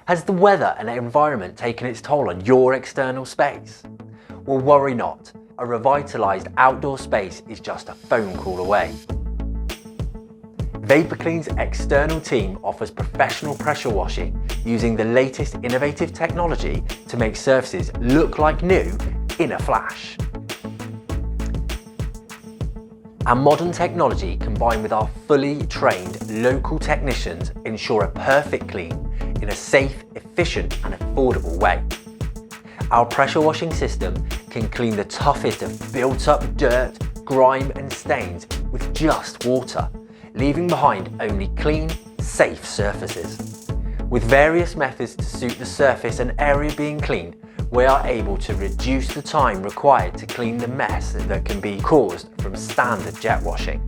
Has the weather and environment taken its toll on your external space? Well, worry not. A revitalised outdoor space is just a phone call away. Vapor Clean's external team offers professional pressure washing using the latest innovative technology to make surfaces look like new in a flash. Our modern technology combined with our fully trained local technicians ensure a perfect clean in a safe, efficient and affordable way. Our pressure washing system can clean the toughest of built up dirt, grime and stains with just water, leaving behind only clean, safe surfaces. With various methods to suit the surface and area being cleaned, we are able to reduce the time required to clean the mess that can be caused from standard jet washing.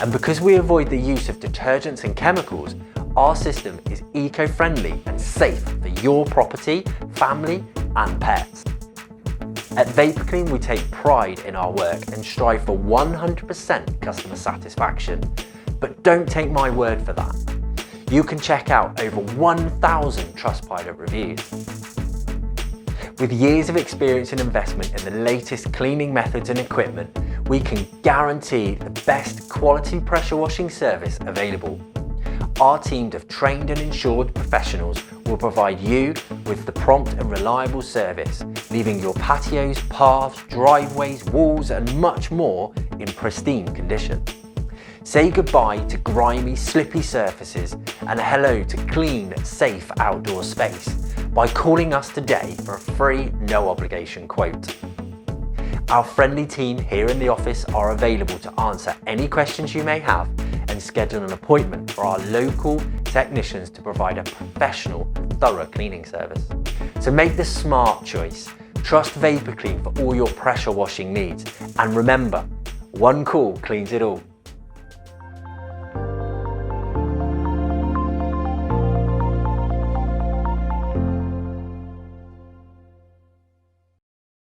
And because we avoid the use of detergents and chemicals, our system is eco-friendly and safe for your property, family and pets. At Vapor Clean, we take pride in our work and strive for 100% customer satisfaction. But don't take my word for that. You can check out over 1,000 Trustpilot reviews. With years of experience and investment in the latest cleaning methods and equipment, we can guarantee the best quality pressure washing service available. Our team of trained and insured professionals will provide you with the prompt and reliable service, leaving your patios, paths, driveways, walls and much more in pristine condition. Say goodbye to grimy, slippy surfaces and hello to clean, safe outdoor space by calling us today for a free, no obligation quote. Our friendly team here in the office are available to answer any questions you may have and schedule an appointment for our local technicians to provide a professional and thorough cleaning service. So make the smart choice. Trust Vapor Clean for all your pressure washing needs. And remember, one call cleans it all.